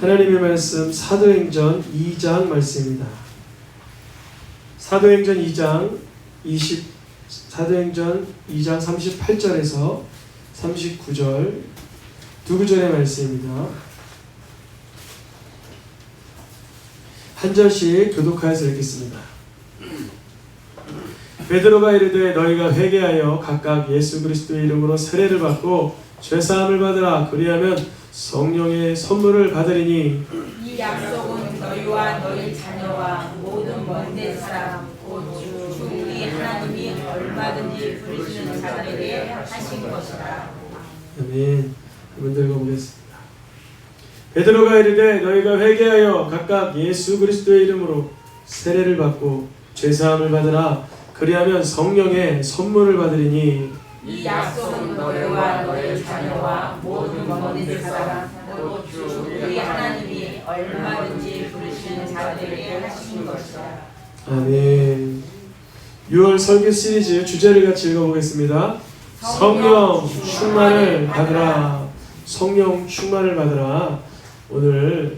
하나님의 말씀 사도행전 2장 말씀입니다. 사도행전 2장 38절에서 39절 두 구절의 말씀입니다. 한 절씩 교독하여서 읽겠습니다. 베드로가 이르되 너희가 회개하여 각각 예수 그리스도의 이름으로 세례를 받고 죄사함을 받으라. 그리하면 성령의 선물을 받으리니 이 약속은 너희와 너희 자녀와 모든 먼데 사람 곧 주 우리 하나님이 얼마든지 부르시는 자들에게 하신 것이라. 아멘. 한번 읽어보겠습니다. 베드로가 이르되 너희가 회개하여 각각 예수 그리스도의 이름으로 세례를 받고 죄사함을 받으라. 그리하면 성령의 선물을 받으리니 이 약속은 너희와 너희 자녀와 모든 먼데 사람 곧 주 우리 하나님이 얼마든지 부르시는 자들에게 하신 것이라. 아멘. 6월 설교 시리즈 주제를 같이 읽어보겠습니다. 성령 충만을 받으라. 성령 충만을 받으라. 오늘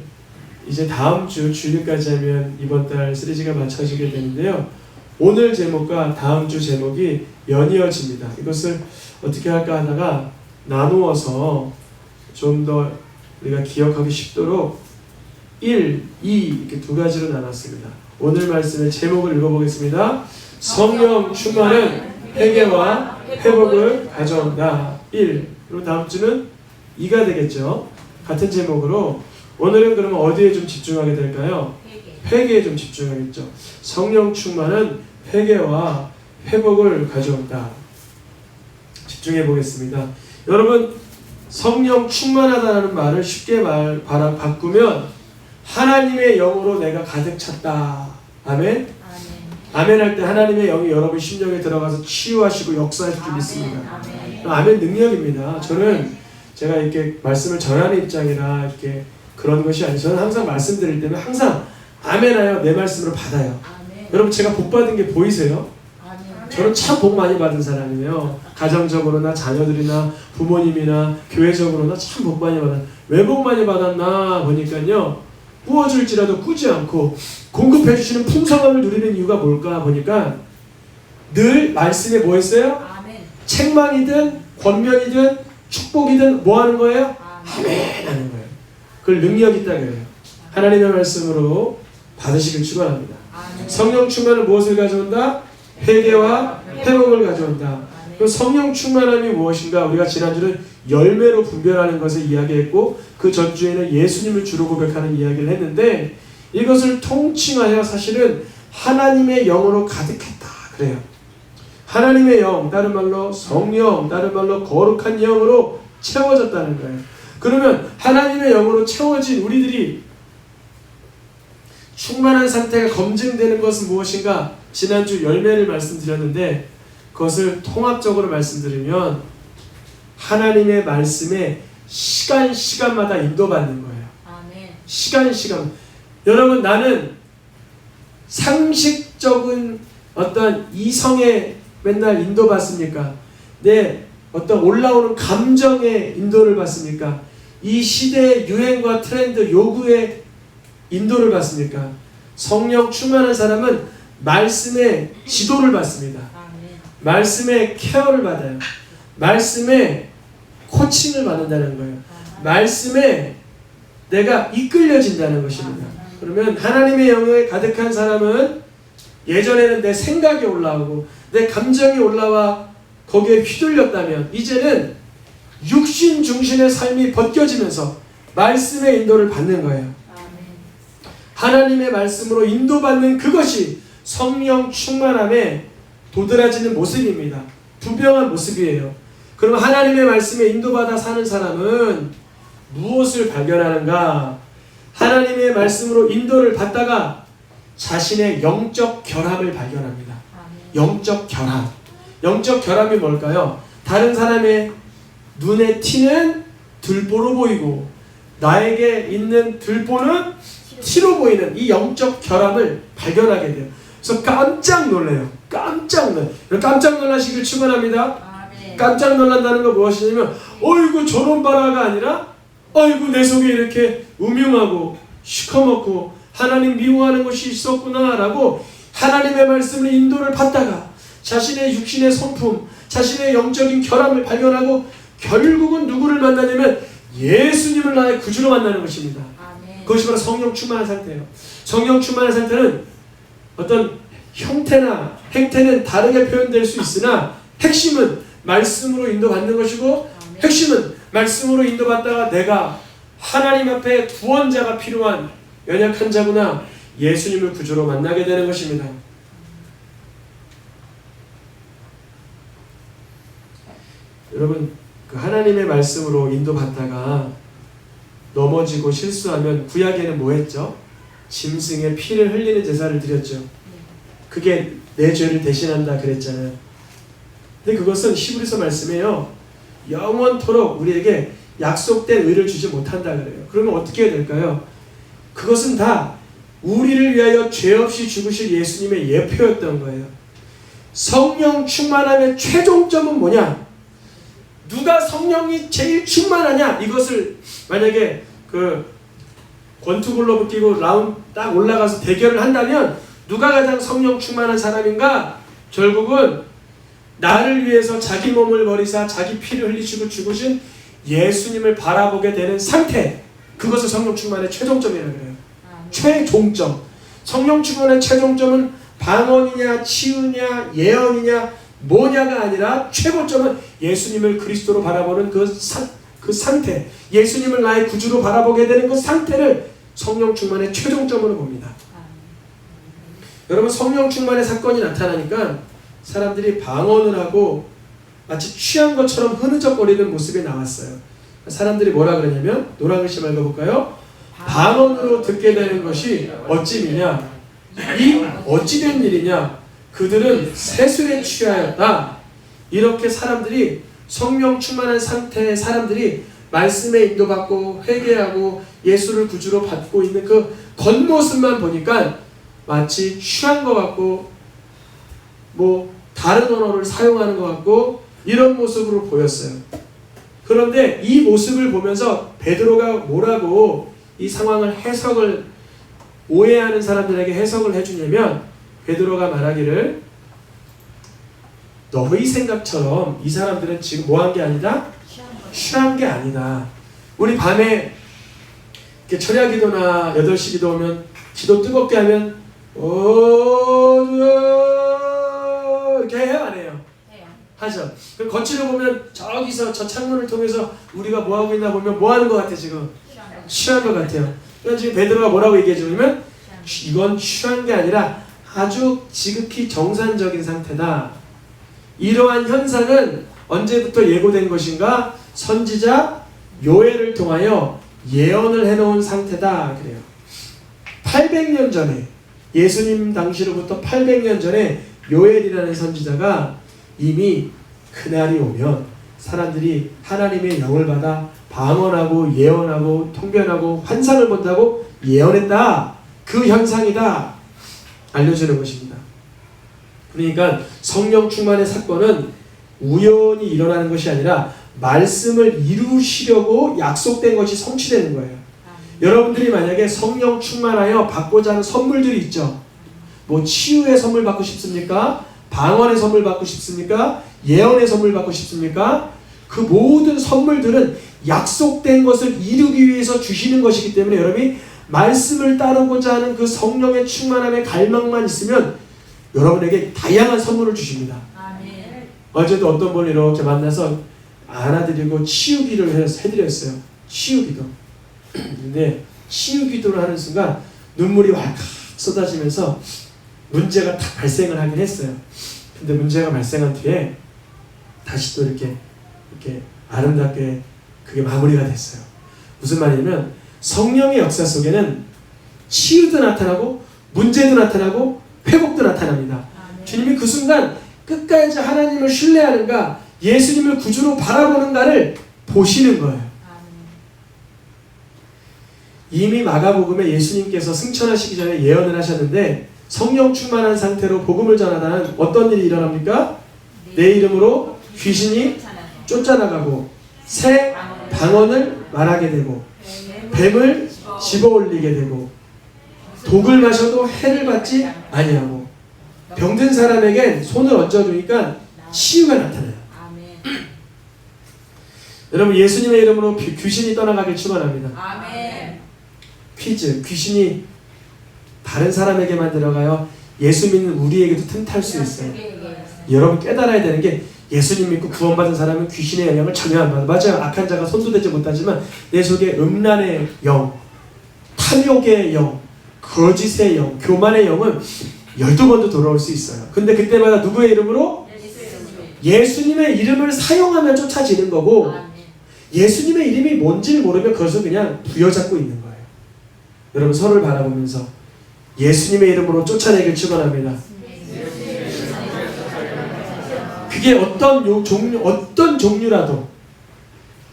이제 다음 주 주일까지 하면 이번 달 시리즈가 마쳐지게 되는데요. 오늘 제목과 다음 주 제목이 연이어집니다. 이것을 어떻게 할까 하다가 나누어서 좀 더 우리가 기억하기 쉽도록 1, 2 이렇게 두 가지로 나눴습니다. 오늘 말씀의 제목을 읽어보겠습니다. 성령 충만은 회개와 회복을 가져온다. 1. 그리고 다음 주는 2가 되겠죠. 같은 제목으로 오늘은 그러면 어디에 좀 집중하게 될까요? 회개에 좀 집중하겠죠. 성령 충만은 회개와 회복을 가져온다. 집중해 보겠습니다. 여러분, 성령 충만하다는 말을 쉽게 바꾸면 하나님의 영으로 내가 가득 찼다. 아멘? 아멘 할 때 하나님의 영이 여러분 심령에 들어가서 치유하시고 역사하실 줄 믿습니다. 아멘 능력입니다. 저는 제가 이렇게 말씀을 전하는 입장이라 이렇게 그런 것이 아니고 저는 항상 말씀드릴 때는 항상 아멘하여 내 말씀으로 받아요. 아멘. 여러분 제가 복 받은 게 보이세요? 아멘. 저는 참 복 많이 받은 사람이에요. 가정적으로나 자녀들이나 부모님이나 교회적으로나 참 복 많이 받았. 왜 복 많이 받았나 보니까요. 부어줄지라도 꾸지 않고 공급해 주시는 풍성함을 누리는 이유가 뭘까 보니까 늘 말씀에 뭐 했어요? 아멘. 책망이든 권면이든 축복이든 뭐 하는 거예요? 아멘 하는 거예요. 그걸 능력이 있다 그래요. 하나님의 말씀으로 받으시길 축원합니다. 성령 충만은 무엇을 가져온다? 회개와 회복을 가져온다. 그 성령 충만함이 무엇인가? 우리가 지난주는 열매로 분별하는 것을 이야기했고 그 전주에는 예수님을 주로 고백하는 이야기를 했는데 이것을 통칭하여 사실은 하나님의 영으로 가득했다 그래요. 하나님의 영, 다른 말로 성령, 다른 말로 거룩한 영으로 채워졌다는 거예요. 그러면 하나님의 영으로 채워진 우리들이 충만한 상태가 검증되는 것은 무엇인가? 지난주 열매를 말씀드렸는데 그것을 통합적으로 말씀드리면 하나님의 말씀에 시간마다 인도받는 거예요. 아멘. 시간. 여러분 나는 상식적인 어떤 이성에 맨날 인도받습니까? 내 어떤 올라오는 감정의 인도를 받습니까? 이 시대의 유행과 트렌드, 요구의 인도를 받습니까? 성령 충만한 사람은 말씀의 지도를 받습니다. 말씀의 케어를 받아요. 말씀의 코칭을 받는다는 거예요. 말씀에 내가 이끌려진다는 것입니다. 그러면 하나님의 영에 가득한 사람은 예전에는 내 생각이 올라오고 내 감정이 올라와 거기에 휘둘렸다면 이제는 육신 중심의 삶이 벗겨지면서 말씀의 인도를 받는 거예요. 하나님의 말씀으로 인도받는 그것이 성령 충만함에 도드라지는 모습입니다. 분명한 모습이에요. 그럼 하나님의 말씀에 인도받아 사는 사람은 무엇을 발견하는가? 하나님의 말씀으로 인도를 받다가 자신의 영적 결함을 발견합니다. 영적 결함. 영적 결함이 뭘까요? 다른 사람의 눈에 튀는 들보로 보이고 나에게 있는 들보는 티로 보이는 이 영적 결함을 발견하게 돼요. 그래서 깜짝 놀라요. 깜짝 놀라시길 축원합니다. 깜짝 놀란다는 건 무엇이냐면 어이구 저런 바라가 아니라 아이고 내 속에 이렇게 음흉하고 시커멓고 하나님 미워하는 것이 있었구나 라고 하나님의 말씀을 인도를 받다가 자신의 육신의 성품, 자신의 영적인 결함을 발견하고 결국은 누구를 만나냐면 예수님을 나의 구주로 만나는 것입니다. 아멘. 그것이 바로 성령 충만한 상태예요. 성령 충만한 상태는 어떤 형태나 행태는 다르게 표현될 수 있으나 핵심은 말씀으로 인도받는 것이고 아멘. 핵심은 말씀으로 인도받다가 내가 하나님 앞에 구원자가 필요한 연약한 자구나 예수님을 구주로 만나게 되는 것입니다. 여러분 그 하나님의 말씀으로 인도받다가 넘어지고 실수하면 구약에는 뭐 했죠? 짐승의 피를 흘리는 제사를 드렸죠. 그게 내 죄를 대신한다 그랬잖아요. 근데 그것은 히브리서 말씀에요. 영원토록 우리에게 약속된 의를 주지 못한다 그래요. 그러면 어떻게 해야 될까요? 그것은 다 우리를 위하여 죄 없이 죽으실 예수님의 예표였던 거예요. 성령 충만함의 최종점은 뭐냐? 누가 성령이 제일 충만하냐? 이것을 만약에 그 권투글러브 끼고 라운드 딱 올라가서 대결을 한다면 누가 가장 성령 충만한 사람인가? 결국은 나를 위해서 자기 몸을 버리사 자기 피를 흘리시고 죽으신 예수님을 바라보게 되는 상태, 그것을 성령 충만의 최종점이라고 그래요. 최종점. 성령 충만의 최종점은 방언이냐 치유냐 예언이냐 뭐냐가 아니라 최고점은 예수님을 그리스도로 바라보는 그 상태, 예수님을 나의 구주로 바라보게 되는 그 상태를 성령 충만의 최종점으로 봅니다. 여러분 성령 충만의 사건이 나타나니까 사람들이 방언을 하고 마치 취한 것처럼 흐느적거리는 모습이 나왔어요. 사람들이 뭐라 그러냐면 노란 글씨 읽어볼까요? 방언으로 듣게 되는 것이 어찌미냐? 이 어찌된 일이냐? 그들은 세술에 취하였다. 이렇게 사람들이 성령 충만한 상태의 사람들이 말씀에 인도받고 회개하고 예수를 구주로 받고 있는 그 겉모습만 보니까 마치 취한 것 같고 뭐 다른 언어를 사용하는 것 같고 이런 모습으로 보였어요. 그런데 이 모습을 보면서 베드로가 뭐라고 이 상황을 해석을 오해하는 사람들에게 해석을 해주냐면 베드로가 말하기를 너희 생각처럼 이 사람들은 지금 뭐 한 게 아니다? 취한 게 아니다. 우리 밤에 이렇게 철야 기도나 8시 기도 오면 기도 뜨겁게 하면 이렇게 해요 안 해요? 하죠. 그럼 거칠어 보면 저기서 저 창문을 통해서 우리가 뭐 하고 있나 보면 뭐 하는 것 같아 지금? 취한 것 같아요. 그러니까 지금 베드로가 뭐라고 얘기해 주냐면 이건 취한 게 아니라 아주 지극히 정상적인 상태다. 이러한 현상은 언제부터 예고된 것인가? 선지자 요엘을 통하여 예언을 해놓은 상태다 그래요. 800년 전에 예수님 당시로부터 800년 전에 요엘이라는 선지자가 이미 그날이 오면 사람들이 하나님의 영을 받아 방언하고 예언하고 통변하고 환상을 본다고 예언했다. 그 현상이다. 알려주는 것입니다. 그러니까 성령 충만의 사건은 우연히 일어나는 것이 아니라 말씀을 이루시려고 약속된 것이 성취되는 거예요. 여러분들이 만약에 성령 충만하여 받고자 하는 선물들이 있죠. 뭐 치유의 선물 받고 싶습니까? 방언의 선물 받고 싶습니까? 예언의 선물 받고 싶습니까? 그 모든 선물들은 약속된 것을 이루기 위해서 주시는 것이기 때문에 여러분이 말씀을 따르고자 하는 그 성령의 충만함의 갈망만 있으면 여러분에게 다양한 선물을 주십니다. 아멘. 어제도 어떤 분을 이렇게 만나서 안아드리고 치유기도를 해드렸어요. 치유기도. 근데 치유기도를 하는 순간 눈물이 왈칵 쏟아지면서 문제가 딱 발생을 하긴 했어요. 근데 문제가 발생한 뒤에 다시 또 이렇게 아름답게 그게 마무리가 됐어요. 무슨 말이냐면 성령의 역사 속에는 치유도 나타나고 문제도 나타나고 회복도 나타납니다. 아멘. 주님이 그 순간 끝까지 하나님을 신뢰하는가 예수님을 구주로 바라보는가를 보시는 거예요. 이미 마가복음에 예수님께서 승천하시기 전에 예언을 하셨는데 성령 충만한 상태로 복음을 전하다는 어떤 일이 일어납니까? 내 이름으로 귀신이 쫓아나가고 새 방언을 말하게 되고 뱀을 집어올리게 되고 독을 마셔도 해를 받지 아니하고 병든 사람에겐 손을 얹어주니까 치유가 나타나요. 아멘. 여러분 예수님의 이름으로 귀신이 떠나가길 축원합니다. 아멘. 퀴즈. 귀신이 다른 사람에게만 들어가요? 예수 믿는 우리에게도 틈탈 수 있어요. 여러분 깨달아야 되는 게 예수님 믿고 구원받은 사람은 귀신의 영향을 전혀 안 받아요. 맞아요. 악한 자가 손도 대지 못하지만 내 속에 음란의 영, 탐욕의 영, 거짓의 영, 교만의 영은 12번도 돌아올 수 있어요. 근데 그때마다 누구의 이름으로? 예수님의 이름을 사용하면 쫓아지는 거고 예수님의 이름이 뭔지를 모르면 그것을 그냥 부여잡고 있는 거예요. 여러분 서로를 바라보면서 예수님의 이름으로 쫓아내길 축원합니다. 그게 어떤 종류라도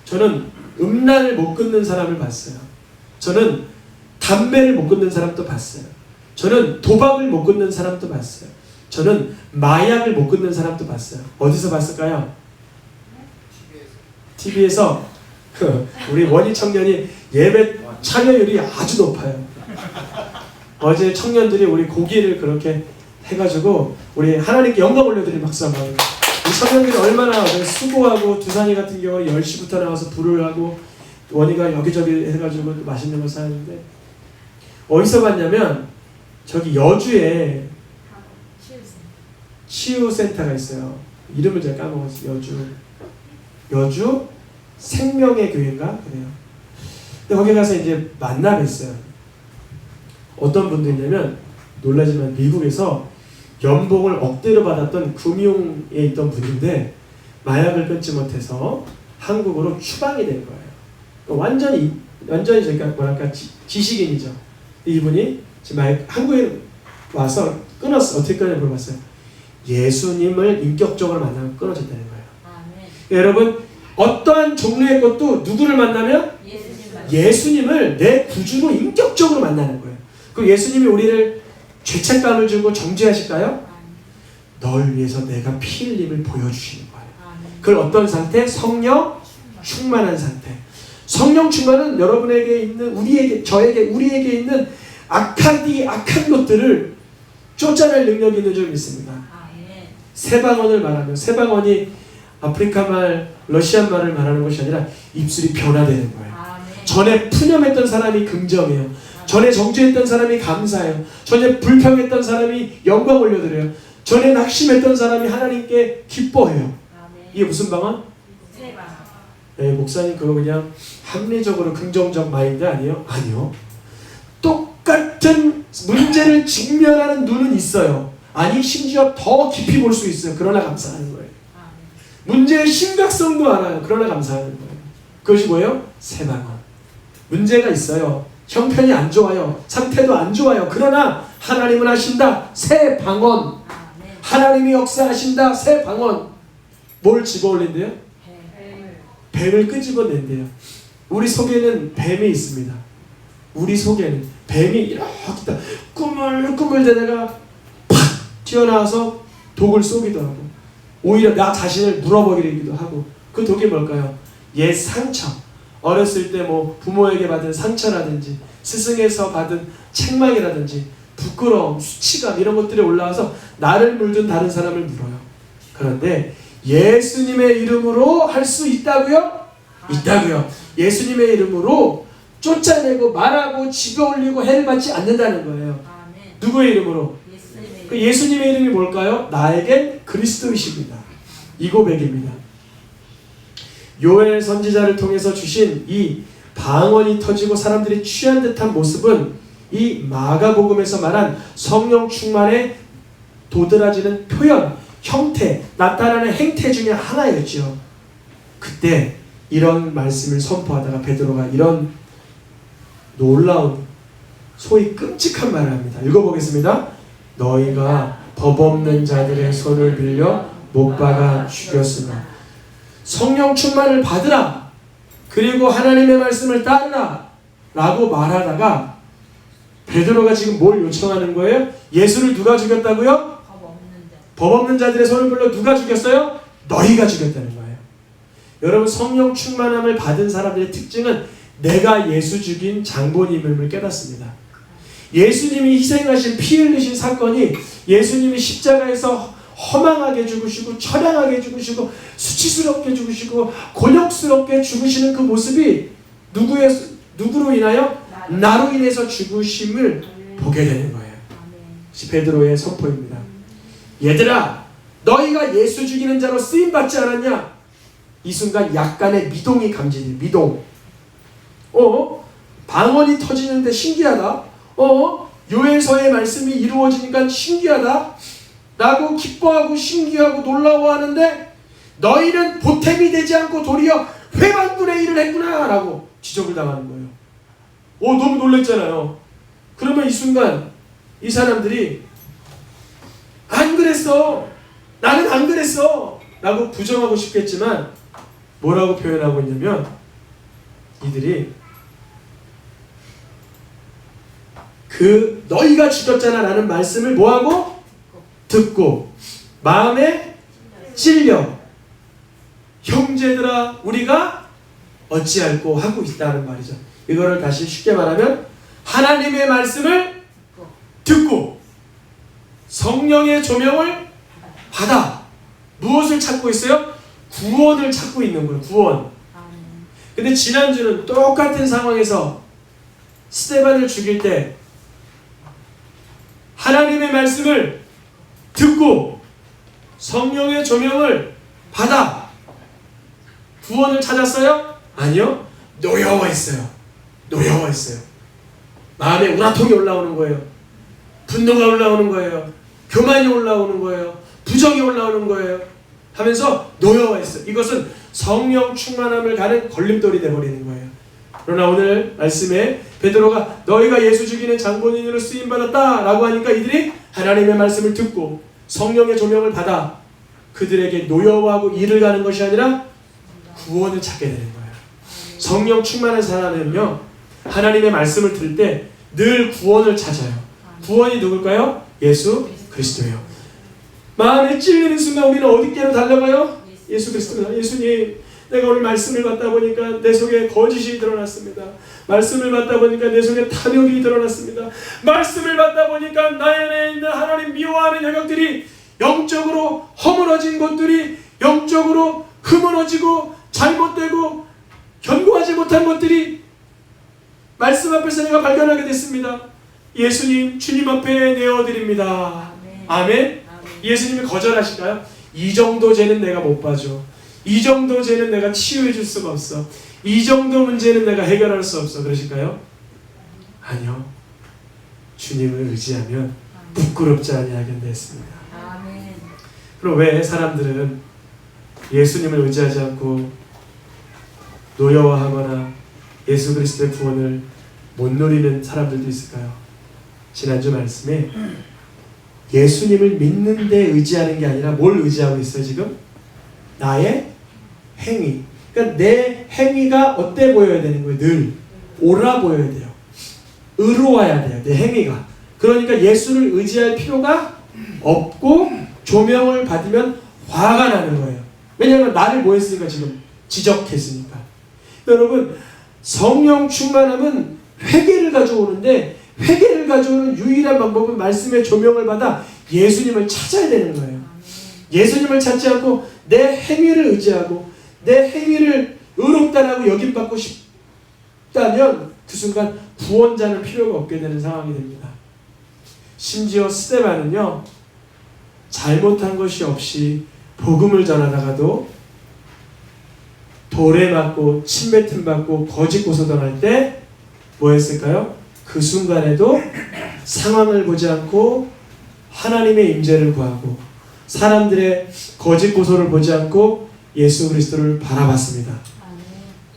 저는 음란을 못 끊는 사람을 봤어요. 저는 담배를 못 끊는 사람도 봤어요. 저는 도박을 못 끊는 사람도 봤어요. 저는 마약을 못 끊는 사람도 봤어요. 어디서 봤을까요? TV에서 우리 원희 청년이 예배 참여율이 아주 높아요. 어제 청년들이 우리 고기를 그렇게 해가지고 우리 하나님께 영광 올려드린 박수 한번. 이 청년들이 얼마나 수고하고 두산이 같은 경우 10시부터 나와서 불을 하고 원희가 여기저기 해가지고 맛있는 거 사는데 어디서 봤냐면 저기 여주에 치유센터가 있어요. 이름을 제가 까먹었어요. 여주 생명의 교회인가 그래요. 근데 거기 가서 이제 만나 뵀어요. 어떤 분들이냐면 놀라지만 미국에서 연봉을 억대로 받았던 금융에 있던 분인데 마약을 끊지 못해서 한국으로 추방이 된 거예요. 완전히 저희가 뭐랄까 지식인이죠. 이분이 지금 한국에 와서 끊었어. 어떻게 끊었냐 물어봤어요. 예수님을 인격적으로 만나면 끊어졌다는 거예요. 아멘. 여러분 어떠한 종류의 것도 누구를 만나면 예수님을 내 구주로 인격적으로 만나는 거예요. 그 예수님이 우리를 죄책감을 주고 정죄하실까요? 널 위해서 내가 피 흘림을 보여주시는 거예요. 그걸 어떤 상태? 성령 충만한 상태. 성령 충만은 여러분에게 있는 우리에게 있는 악한 것들을 쫓아낼 능력이 있는 줄 믿습니다. 세방언을 말하면 세방언이 아프리카 말, 러시안 말을 말하는 것이 아니라 입술이 변화되는 거예요. 전에 푸념했던 사람이 긍정해요. 전에 정죄했던 사람이 감사해요. 전에 불평했던 사람이 영광 올려드려요. 전에 낙심했던 사람이 하나님께 기뻐해요. 이게 무슨 방언? 네, 목사님 그거 그냥 합리적으로 긍정적 마인드 아니에요? 아니요. 똑같은 문제를 직면하는 눈은 있어요. 아니 심지어 더 깊이 볼 수 있어요. 그러나 감사하는 거예요. 문제의 심각성도 알아요. 그러나 감사하는 거예요. 그것이 뭐예요? 세방언. 문제가 있어요. 형편이 안 좋아요. 상태도 안 좋아요. 그러나 하나님은 하신다. 새 방언. 하나님이 역사하신다. 새 방언. 뭘 집어올린대요? 뱀을 끄집어낸대요. 우리 속에는 뱀이 있습니다. 우리 속에는 뱀이 이렇게 꾸물꾸물대다가 팍 튀어나와서 독을 쏘기도 하고 오히려 나 자신을 물어버리기도 하고 그 독이 뭘까요? 옛 상처. 어렸을 때 뭐 부모에게 받은 상처라든지 스승에서 받은 책망이라든지 부끄러움, 수치감 이런 것들이 올라와서 나를 물든 다른 사람을 물어요. 그런데 예수님의 이름으로 할 수 있다고요? 있다고요. 예수님의 이름으로 쫓아내고 말하고 집어올리고 해를 받지 않는다는 거예요. 누구의 이름으로? 그 예수님의 이름이 뭘까요? 나에겐 그리스도이십니다. 이 고백입니다. 요엘 선지자를 통해서 주신 이 방언이 터지고 사람들이 취한 듯한 모습은 이 마가복음에서 말한 성령 충만의 도드라지는 표현, 형태, 나타나는 행태 중에 하나였죠. 그때 이런 말씀을 선포하다가 베드로가 이런 놀라운 소위 끔찍한 말을 합니다. 읽어보겠습니다. 너희가 법 없는 자들의 손을 빌려 못 박아 죽였으나 성령 충만을 받으라. 그리고 하나님의 말씀을 따르라. 라고 말하다가 베드로가 지금 뭘 요청하는 거예요? 예수를 누가 죽였다고요? 법 없는 자들의 손을 빌려 누가 죽였어요? 너희가 죽였다는 거예요. 여러분 성령 충만함을 받은 사람들의 특징은 내가 예수 죽인 장본인임을 깨닫습니다. 예수님이 희생하신 피 흘리신 사건이 예수님이 십자가에서 허망하게 죽으시고 처량하게 죽으시고 수치스럽게 죽으시고 곤욕스럽게 죽으시는 그 모습이 누구로 인하여? 나로 인해서 죽으심을 보게 되는 거예요. 베드로의 선포입니다. 얘들아, 너희가 예수 죽이는 자로 쓰임받지 않았냐? 이 순간 약간의 미동이 감지돼요. 미동. 방언이 터지는데 신기하다. 요엘서의 말씀이 이루어지니까 신기하다 라고 기뻐하고 신기하고 놀라워하는데, 너희는 보탬이 되지 않고 도리어 회방분의 일을 했구나 라고 지적을 당하는 거예요. 너무 놀랬잖아요. 그러면 이 순간 이 사람들이 안 그랬어, 나는 안 그랬어 라고 부정하고 싶겠지만 뭐라고 표현하고 있냐면, 이들이 그 너희가 죽였잖아 라는 말씀을 뭐하고? 듣고 마음에 찔려 형제들아 우리가 어찌할꼬 하고 있다는 말이죠. 이거를 다시 쉽게 말하면 하나님의 말씀을 듣고 성령의 조명을 받아 무엇을 찾고 있어요? 구원을 찾고 있는 거예요. 구원. 근데 지난주는 똑같은 상황에서 스데반을 죽일 때 하나님의 말씀을 듣고 성령의 조명을 받아 구원을 찾았어요? 아니요. 노여워했어요. 마음에 우라통이 올라오는 거예요. 분노가 올라오는 거예요. 교만이 올라오는 거예요. 부정이 올라오는 거예요. 하면서 노여워했어요. 이것은 성령 충만함을 가는 걸림돌이 되어버리는 거예요. 그러나 오늘 말씀에 베드로가 너희가 예수 죽이는 장본인으로 쓰임받았다 라고 하니까 이들이 하나님의 말씀을 듣고 성령의 조명을 받아 그들에게 노여워하고 일을 가는 것이 아니라 구원을 찾게 되는 거예요. 성령 충만한 사람은요, 하나님의 말씀을 들을 때 늘 구원을 찾아요. 구원이 누굴까요? 예수 그리스도예요. 마음에 찔리는 순간 우리는 어디께로 달려가요? 예수 그리스도다. 예수님, 내가 오늘 말씀을 받다 보니까 내 속에 거짓이 드러났습니다. 말씀을 받다 보니까 내 속에 탐욕이 드러났습니다. 말씀을 받다 보니까 나의 안에 있는 하나님 미워하는 영역들이, 영적으로 허물어진 것들이, 영적으로 흐물어지고 잘못되고 견고하지 못한 것들이 말씀 앞에서 내가 발견하게 됐습니다. 예수님, 주님 앞에 내어드립니다. 아멘. 예수님이 거절하실까요? 이 정도 죄는 내가 못 봐줘. 이 정도 죄는 내가 치유해 줄 수가 없어. 이 정도 문제는 내가 해결할 수 없어. 그러실까요? 아니요. 주님을 의지하면 부끄럽지 아니하겠다 했습니다. 그럼 왜 사람들은 예수님을 의지하지 않고 노여워하거나 예수 그리스도의 구원을 못 누리는 사람들도 있을까요? 지난주 말씀에 예수님을 믿는 데 의지하는 게 아니라 뭘 의지하고 있어요 지금? 나의 행위. 그러니까 내 행위가 어때 보여야 되는 거예요? 늘 옳아 보여야 돼요. 의로워야 돼요. 내 행위가. 그러니까 예수를 의지할 필요가 없고 조명을 받으면 화가 나는 거예요. 왜냐하면 나를 뭐 했으니까 지금? 지적했으니까. 여러분, 성령 충만함은 회개를 가져오는데 회개를 가져오는 유일한 방법은 말씀의 조명을 받아 예수님을 찾아야 되는 거예요. 예수님을 찾지 않고 내 행위를 의지하고 내 행위를 의롭다라고 여김받고 싶다면 그 순간 구원자는 필요가 없게 되는 상황이 됩니다. 심지어 스데반은요, 잘못한 것이 없이 복음을 전하다가도 돌에 맞고 침뱉음 받고 거짓 고소당할 때 뭐 했을까요? 그 순간에도 상황을 보지 않고 하나님의 임재를 구하고 사람들의 거짓 고소를 보지 않고 예수 그리스도를 바라봤습니다.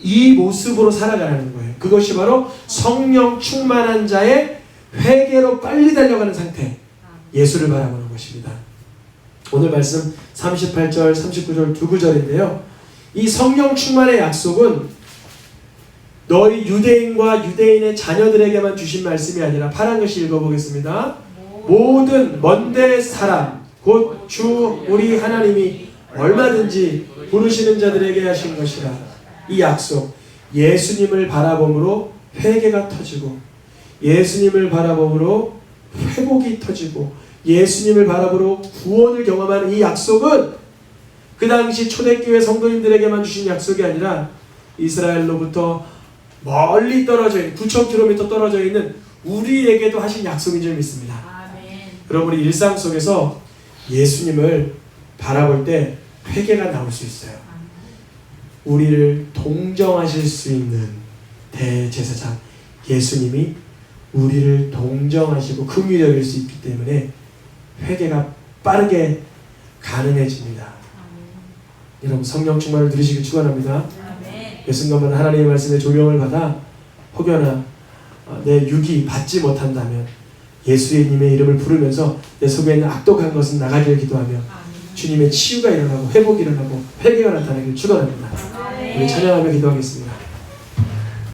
이 모습으로 살아가는 거예요. 그것이 바로 성령 충만한 자의 회개로 빨리 달려가는 상태, 예수를 바라보는 것입니다. 오늘 말씀 38절, 39절 두 구절인데요. 이 성령 충만의 약속은 너희 유대인과 유대인의 자녀들에게만 주신 말씀이 아니라 파란 글씨 읽어보겠습니다. 모든 먼데 사람 곧 주 우리 하나님이 얼마든지 부르시는 자들에게 하신 것이라. 이 약속, 예수님을 바라봄으로 회개가 터지고, 예수님을 바라봄으로 회복이 터지고, 예수님을 바라보러 구원을 경험하는 이 약속은 그 당시 초대교회 성도님들에게만 주신 약속이 아니라 이스라엘로부터 멀리 떨어져 있는 9,000km 떨어져 있는 우리에게도 하신 약속인 줄 믿습니다. 아멘. 여러분, 우리 일상 속에서 예수님을 바라볼 때 회개가 나올 수 있어요. 우리를 동정하실 수 있는 대제사장 예수님이 우리를 동정하시고 긍휼히 여길 수 있기 때문에 회개가 빠르게 가능해집니다. 여러분, 성령 충만을 누리시길 축원합니다. 이 순간만 하나님의 말씀에 조명을 받아 혹여나 내 육이 받지 못한다면 예수님의 이름을 부르면서 내 속에 있는 악독한 것은 나가기를 기도하며 주님의 치유가 일어나고 회복이 일어나고 회개가 나타나기를 축원합니다. 우리 찬양하며 기도하겠습니다.